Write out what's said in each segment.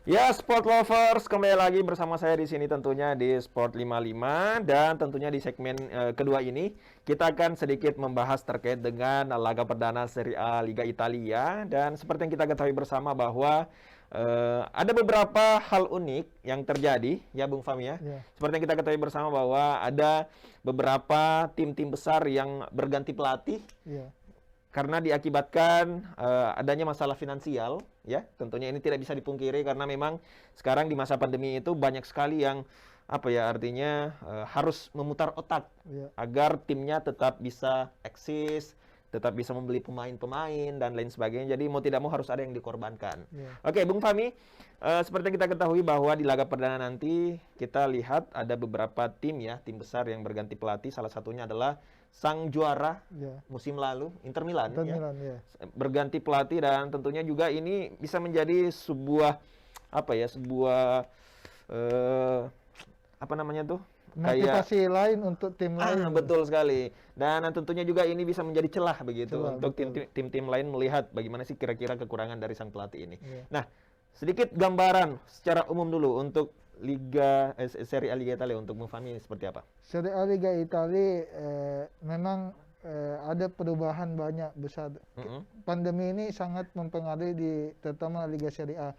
Ya, Sport Lovers, kembali lagi bersama saya di sini tentunya di Sport 55 dan tentunya di segmen kedua ini kita akan sedikit membahas terkait dengan laga perdana Serie A Liga Italia dan seperti yang kita ketahui bersama bahwa ada beberapa hal unik yang terjadi ya Bung Fami ya. Ya, Seperti yang kita ketahui bersama bahwa ada beberapa tim-tim besar yang berganti pelatih ya, karena diakibatkan adanya masalah finansial, ya tentunya ini tidak bisa dipungkiri karena memang sekarang di masa pandemi itu banyak sekali yang apa ya artinya harus memutar otak ya. agar timnya tetap bisa eksis, tetap bisa membeli pemain-pemain dan lain sebagainya. Jadi mau tidak mau harus ada yang dikorbankan. Ya. Oke, Bung Fami, seperti yang kita ketahui bahwa di laga perdana nanti kita lihat ada beberapa tim ya, tim besar yang berganti pelatih. Salah satunya adalah sang juara Ya. musim lalu, Inter Milan Inter ya. Milan, ya. Berganti pelatih dan tentunya juga ini bisa menjadi sebuah apa ya, sebuah eh apa namanya tuh? Kayak Motivasi lain untuk tim lain. betul sekali. Dan tentunya juga ini bisa menjadi celah begitu Celah, untuk betul. tim-tim lain melihat bagaimana sih kira-kira kekurangan dari sang pelatih ini. Ya. Nah, sedikit gambaran secara umum dulu untuk Serie A Liga Italia untuk Mufami seperti apa? Serie A Liga Italia memang ada perubahan banyak besar. Mm-mm. Pandemi ini sangat mempengaruhi terutama Liga Serie A.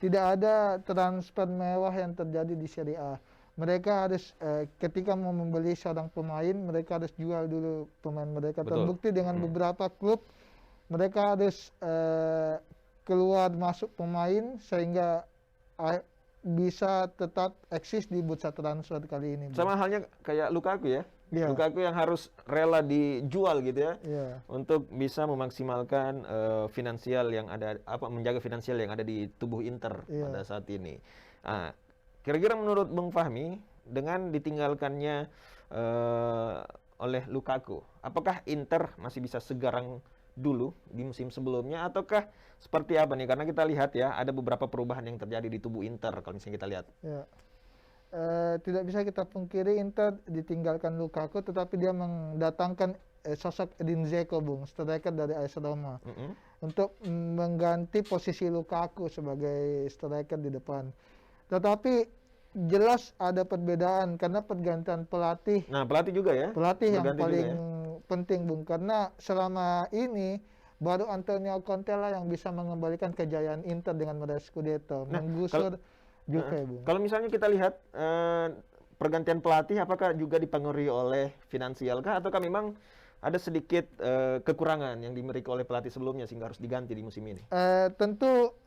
Tidak ada transfer mewah yang terjadi di Serie A. Mereka harus ketika mau membeli seorang pemain, mereka harus jual dulu pemain mereka. Betul. Terbukti dengan beberapa klub, mereka harus keluar masuk pemain sehingga uh, bisa tetap eksis di bursa transfer kali ini. Sama halnya kayak Lukaku ya. Iya. Lukaku yang harus rela dijual gitu ya. Iya. Untuk bisa memaksimalkan finansial yang ada menjaga finansial yang ada di tubuh Inter Iya. pada saat ini. Nah, kira-kira menurut Bung Fahmi dengan ditinggalkannya oleh Lukaku, apakah Inter masih bisa segarang dulu di musim sebelumnya ataukah seperti apa nih? Karena kita lihat ya ada beberapa perubahan yang terjadi di tubuh Inter kalau misalnya kita lihat. Ya. Tidak bisa kita pungkiri Inter ditinggalkan Lukaku, tetapi dia mendatangkan sosok Edin Dzeko, Bung, striker dari AS Roma, untuk mengganti posisi Lukaku sebagai striker di depan. Tetapi jelas ada perbedaan karena pergantian pelatih. Nah, pelatih juga ya? Pelatih yang Berganti juga paling ya? penting, Bung, karena selama ini baru Antonio Conte lah yang bisa mengembalikan kejayaan Inter dengan meraih Scudetto, Nah, menggusur Juve, Bung. kalau misalnya kita lihat pergantian pelatih, apakah juga dipengaruhi oleh finansial kah, ataukah memang ada sedikit kekurangan yang dimiliki oleh pelatih sebelumnya sehingga harus diganti di musim ini? Tentu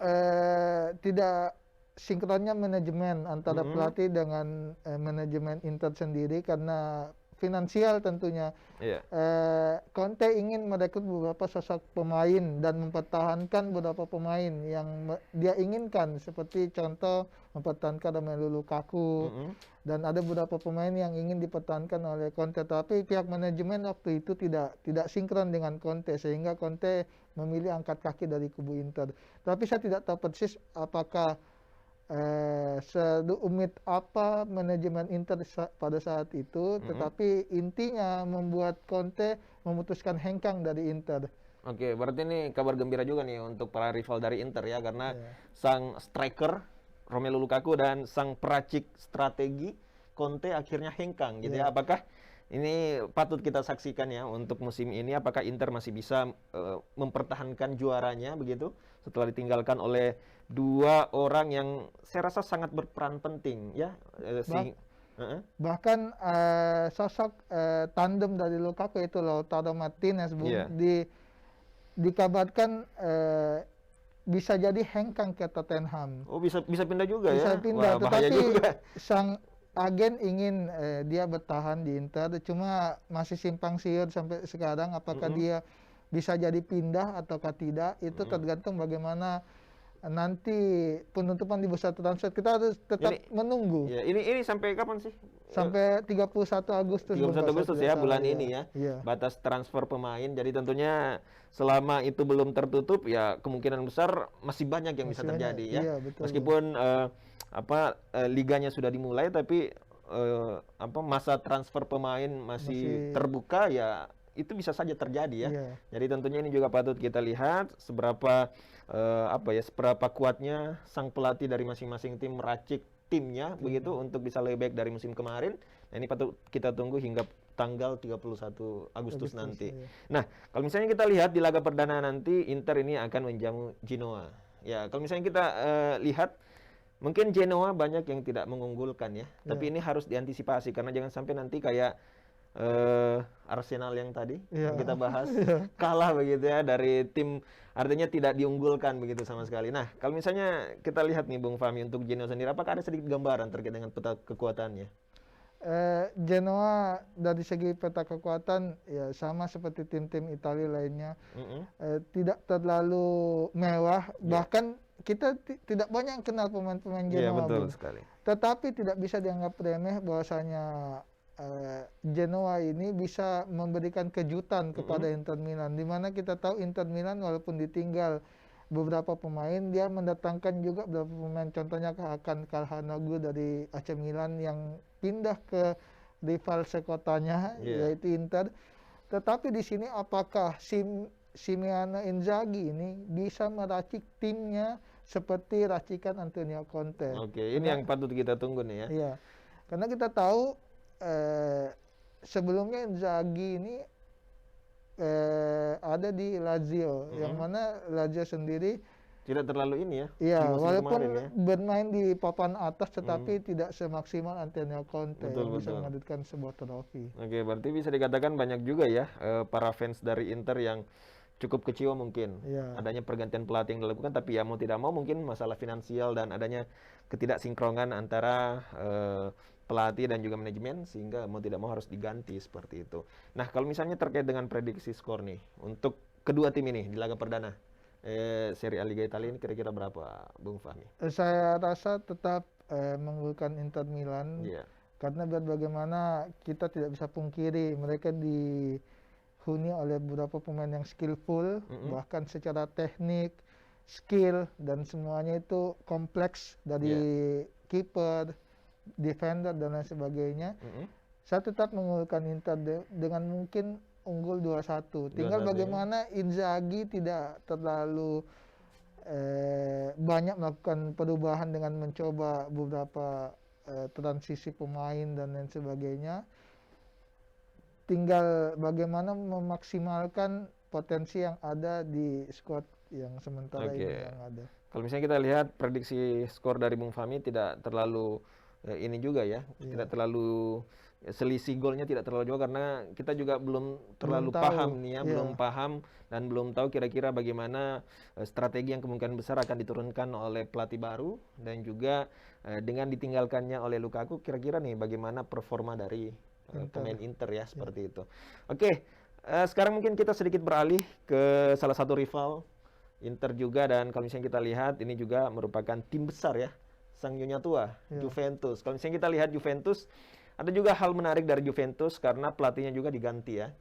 tidak sinkronnya manajemen antara pelatih dengan manajemen Inter sendiri karena finansial tentunya. Iya. Conte ingin merekrut beberapa sosok pemain dan mempertahankan beberapa pemain yang dia inginkan, seperti contoh mempertahankan Romelu Lukaku, dan ada beberapa pemain yang ingin dipertahankan oleh Conte, tapi pihak manajemen waktu itu tidak sinkron dengan Conte sehingga Conte memilih angkat kaki dari kubu Inter. Tapi saya tidak tahu persis apakah serumit apa manajemen Inter pada saat itu, tetapi intinya membuat Conte memutuskan hengkang dari Inter. Oke, berarti ini kabar gembira juga nih untuk para rival dari Inter ya, karena Iya. sang striker Romelu Lukaku dan sang peracik strategi Conte akhirnya hengkang gitu ya. Iya. Apakah ini patut kita saksikan ya untuk musim ini, apakah Inter masih bisa mempertahankan juaranya begitu setelah ditinggalkan oleh dua orang yang saya rasa sangat berperan penting ya. Bahkan sosok tandem dari Lukaku itu Lautaro Martinez, Bung, Iya. dikabarkan bisa jadi hengkang ke Tottenham. Oh, bisa pindah juga Bisa ya. pindah, Wah, bahaya tetapi juga. sang agen ingin dia bertahan di Inter, cuma masih simpang siur sampai sekarang apakah dia bisa jadi pindah ataukah tidak. Itu tergantung bagaimana nanti penutupan di bursa transfer. Kita harus tetap menunggu Ya, ini sampai kapan sih? sampai 31 Agustus. 31 Agustus ya, bulan iya. ini ya. Iya. Batas transfer pemain. Jadi tentunya selama itu belum tertutup ya kemungkinan besar masih banyak yang bisa Masih banyak. terjadi ya. Iya, betul, Meskipun liganya sudah dimulai tapi masa transfer pemain masih terbuka ya, itu bisa saja terjadi ya. Iya. Jadi tentunya ini juga patut kita lihat seberapa seberapa kuatnya sang pelatih dari masing-masing tim meracik timnya begitu untuk bisa lebih baik dari musim kemarin. Nah, ini patut kita tunggu hingga tanggal 31 Agustus nanti. Iya. Nah, kalau misalnya kita lihat di laga perdana nanti Inter ini akan menjamu Genoa. Ya, kalau misalnya kita lihat mungkin Genoa banyak yang tidak mengunggulkan ya, tapi ini harus diantisipasi karena jangan sampai nanti kayak Arsenal yang tadi yang kita bahas kalah begitu ya dari tim, artinya tidak diunggulkan begitu sama sekali. Nah, kalau misalnya kita lihat nih Bung Fahmi untuk Genoa sendiri, apakah ada sedikit gambaran terkait dengan peta kekuatannya? Genoa dari segi peta kekuatan ya sama seperti tim-tim Italia lainnya, tidak terlalu mewah, bahkan kita tidak banyak yang kenal pemain-pemain Iya, Genoa, betul Bung. sekali. Tetapi tidak bisa dianggap remeh bahwasanya Genoa ini bisa memberikan kejutan kepada Inter Milan, di mana kita tahu Inter Milan walaupun ditinggal beberapa pemain, dia mendatangkan juga beberapa pemain, contohnya Hakan Calhanoglu dari AC Milan yang pindah ke rival sekotanya yaitu Inter. Tetapi di sini apakah Simone Inzaghi ini bisa meracik timnya seperti racikan Antonio Conte? Oke, ini yang patut kita tunggu nih ya. Iya, karena kita tahu sebelumnya Inzaghi ini ada di Lazio, yang mana Lazio sendiri tidak terlalu ini ya. iya, di musim walaupun kemarin ya. bermain di papan atas tetapi tidak semaksimal Antonio Conte Betul, yang bisa betul. menghadirkan sebuah trofi. Oke, berarti bisa dikatakan banyak juga ya para fans dari Inter yang cukup kecewa mungkin Iya. adanya pergantian pelatih yang dilakukan, tapi ya mau tidak mau mungkin masalah finansial dan adanya ketidaksinkronan antara pelatih dan juga manajemen sehingga mau tidak mau harus diganti seperti itu. Nah, kalau misalnya terkait dengan prediksi skor nih untuk kedua tim ini di laga perdana Serie A Liga Italia ini kira-kira berapa, Bung Fahmi? Saya rasa tetap mengunggulkan Inter Milan, Iya. karena biar bagaimana kita tidak bisa pungkiri mereka dihuni oleh beberapa pemain yang skillful, bahkan secara teknik, skill dan semuanya itu kompleks, dari kiper, defender dan lain sebagainya. Saya tetap mengunggulkan Inter dengan mungkin unggul 2-1. Tinggal 2-1 bagaimana Inzaghi tidak terlalu banyak melakukan perubahan dengan mencoba beberapa transisi pemain dan lain sebagainya. Tinggal bagaimana memaksimalkan potensi yang ada di squad yang sementara ini yang ada. Kalau misalnya kita lihat prediksi skor dari Bung Fahmi tidak terlalu ini juga ya, tidak terlalu selisih golnya tidak terlalu jauh karena kita juga belum terlalu paham nih ya, belum paham dan belum tahu kira-kira bagaimana strategi yang kemungkinan besar akan diturunkan oleh pelatih baru dan juga dengan ditinggalkannya oleh Lukaku, kira-kira nih bagaimana performa dari pemain Inter ya seperti itu. Oke, sekarang mungkin kita sedikit beralih ke salah satu rival Inter juga, dan kalau misalnya kita lihat ini juga merupakan tim besar ya, sang nyonya tua, Juventus. Kalau misalnya kita lihat Juventus, ada juga hal menarik dari Juventus karena pelatihnya juga diganti ya.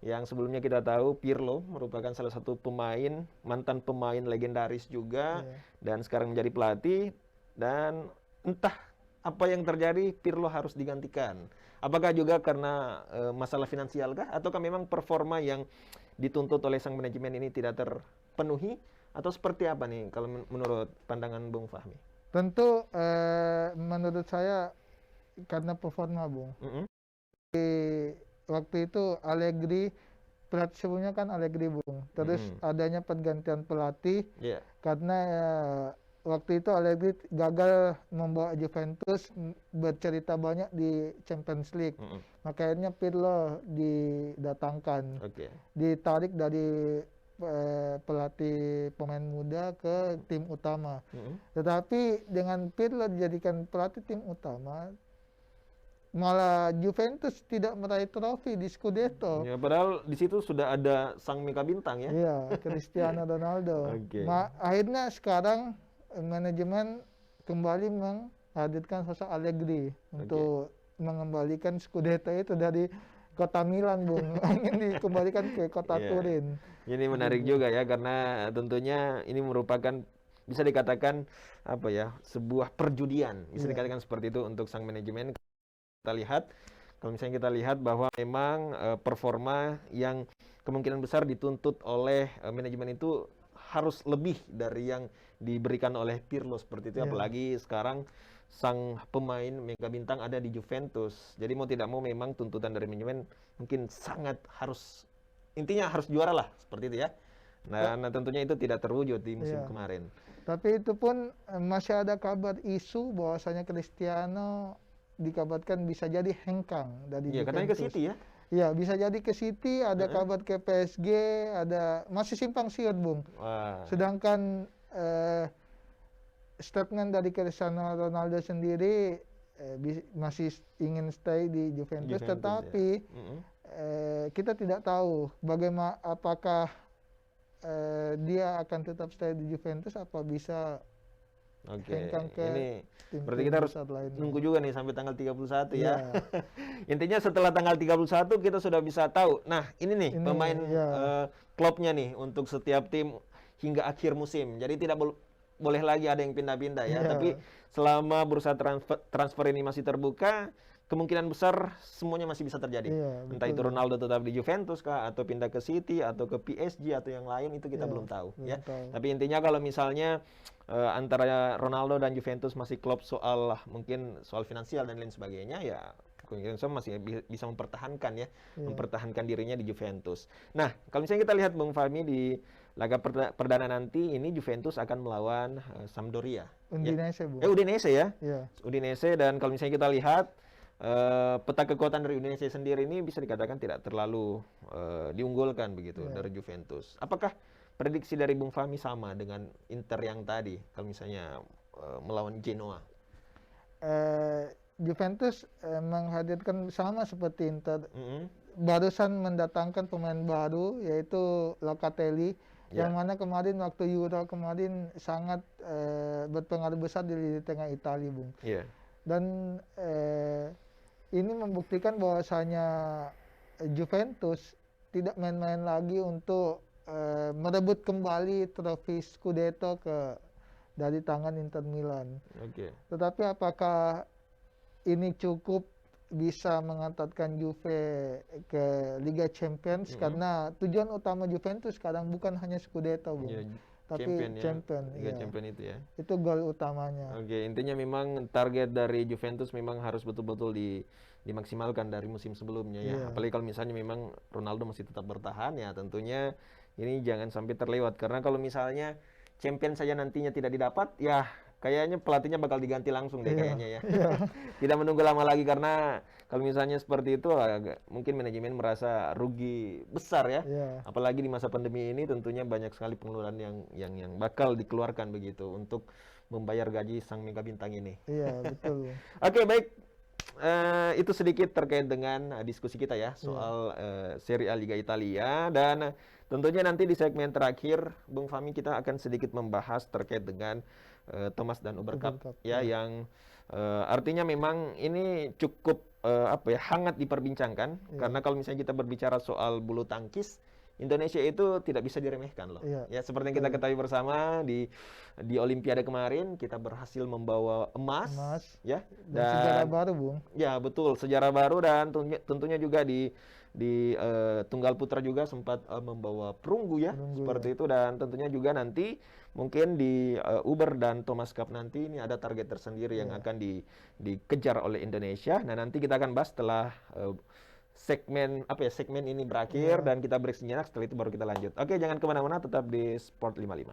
Yang sebelumnya kita tahu Pirlo merupakan salah satu pemain, mantan pemain legendaris juga, dan sekarang menjadi pelatih, dan entah apa yang terjadi Pirlo harus digantikan. Apakah juga karena masalah finansial kah? Ataukah memang performa yang dituntut oleh sang manajemen ini tidak terpenuhi? Atau seperti apa nih kalau menurut pandangan Bung Fahmi? Tentu menurut saya karena performa, Bung. Waktu itu Allegri, pelatih sebelumnya kan Allegri, Bung. Terus adanya pergantian pelatih karena waktu itu Allegri gagal membawa Juventus bercerita banyak di Champions League. Makanya Pirlo didatangkan, ditarik dari pelatih pemain muda ke tim utama. Tetapi dengan Pirlo dijadikan pelatih tim utama, malah Juventus tidak meraih trofi di Scudetto. Ya, padahal di situ sudah ada sang mega bintang ya. Iya, Cristiano Ronaldo. Akhirnya sekarang manajemen kembali menghadirkan sosok Allegri untuk mengembalikan Scudetto itu dari kota Milan, Bung. Ingin dikembalikan ke kota Turin. Ini menarik juga ya, karena tentunya ini merupakan bisa dikatakan apa ya, sebuah perjudian, bisa dikatakan seperti itu untuk sang manajemen. Kita lihat Kalau misalnya kita lihat bahwa memang performa yang kemungkinan besar dituntut oleh manajemen itu harus lebih dari yang diberikan oleh Pirlo seperti itu. Iya. Apalagi sekarang sang pemain mega bintang ada di Juventus. Jadi mau tidak mau memang tuntutan dari manajemen mungkin sangat harus, intinya harus juara lah seperti itu ya. Nah, tentunya itu tidak terwujud di musim Iya. kemarin. Tapi itu pun masih ada kabar isu bahwasanya Cristiano dikabarkan bisa jadi hengkang dari Iya, katanya ke Juventus. City ya. Iya, bisa jadi ke City, ada kabar ke PSG, ada masih simpang siur, Bung. Wah. Sedangkan statement dari Cristiano Ronaldo sendiri masih ingin stay di Juventus, Juventus, tetapi ya. kita tidak tahu bagaimana, apakah dia akan tetap stay di Juventus apa bisa Oke, hengkang ke ini tim berarti kita harus besar lainnya. nunggu juga nih sampai tanggal 31 Iya. ya. Intinya setelah tanggal 31 kita sudah bisa tahu. Nah, ini nih Ini, pemain ya. klubnya nih untuk setiap tim hingga akhir musim. Jadi tidak boleh lagi ada yang pindah-pindah ya. Iya. Tapi selama bursa transfer ini masih terbuka, kemungkinan besar semuanya masih bisa terjadi. Iya, Entah itu betul. Ronaldo tetap di Juventus kah, atau pindah ke City, atau ke PSG, atau yang lain, itu kita Iya, belum tahu belum ya. tahu. Tapi intinya kalau misalnya antara Ronaldo dan Juventus masih klop soal mungkin soal finansial dan lain sebagainya, ya kemungkinan besar masih bisa mempertahankan ya, Iya. mempertahankan dirinya di Juventus. Nah, kalau misalnya kita lihat Bung Fahmi di laga perdana nanti, ini Juventus akan melawan Sampdoria. Udinese, Bu. Udinese ya. Iya. Udinese, dan kalau misalnya kita lihat peta kekuatan dari Udinese sendiri ini bisa dikatakan tidak terlalu diunggulkan begitu Iya. dari Juventus. Apakah prediksi dari Bung Fahmi sama dengan Inter yang tadi kalau misalnya melawan Genoa? Juventus menghadirkan sama seperti Inter. Mm-mm. Barusan mendatangkan pemain baru yaitu Locatelli, Ya. yang mana kemarin waktu Euro kemarin sangat berpengaruh besar di lini tengah Italia, Bung. Iya. Dan ini membuktikan bahwasanya Juventus tidak main-main lagi untuk merebut kembali trofi Scudetto dari tangan Inter Milan. Oke. Tetapi apakah ini cukup bisa mengantarkan Juve ke Liga Champions? Karena tujuan utama Juventus sekarang bukan hanya Scudetto, Bung. Ya, Tapi champion ya. Champion, Liga iya. Champion itu ya. Itu gol utamanya. Oke, intinya memang target dari Juventus memang harus betul-betul dimaksimalkan dari musim sebelumnya ya. Iya. Apalagi kalau misalnya memang Ronaldo masih tetap bertahan ya, tentunya ini jangan sampai terlewat, karena kalau misalnya champion saja nantinya tidak didapat, ya kayaknya pelatihnya bakal diganti langsung deh Iya, kayaknya ya. iya. Tidak menunggu lama lagi, karena kalau misalnya seperti itu mungkin manajemen merasa rugi besar ya. Iya. Apalagi di masa pandemi ini tentunya banyak sekali pengeluaran yang bakal dikeluarkan begitu untuk membayar gaji sang mega bintang ini. Iya, betul, Bung. Oke, baik. Itu sedikit terkait dengan diskusi kita ya soal Serie A Liga Italia, dan tentunya nanti di segmen terakhir Bung Fahmi kita akan sedikit membahas terkait dengan Thomas dan Uber Cup Cup, ya, yang artinya memang ini cukup hangat diperbincangkan, karena kalau misalnya kita berbicara soal bulu tangkis, Indonesia itu tidak bisa diremehkan loh. Iya, Ya, seperti yang kita ketahui bersama di Olimpiade kemarin kita berhasil membawa emas ya, Dan sejarah baru, Bung. ya betul, sejarah baru, dan tentunya juga di tunggal putra juga sempat membawa perunggu ya, seperti itu, dan tentunya juga nanti mungkin di Uber dan Thomas Cup nanti ini ada target tersendiri yang akan dikejar oleh Indonesia. Nah, nanti kita akan bahas setelah segmen ini berakhir dan kita break sejenak, setelah itu baru kita lanjut. Oke, jangan kemana-mana, tetap di Sport 55.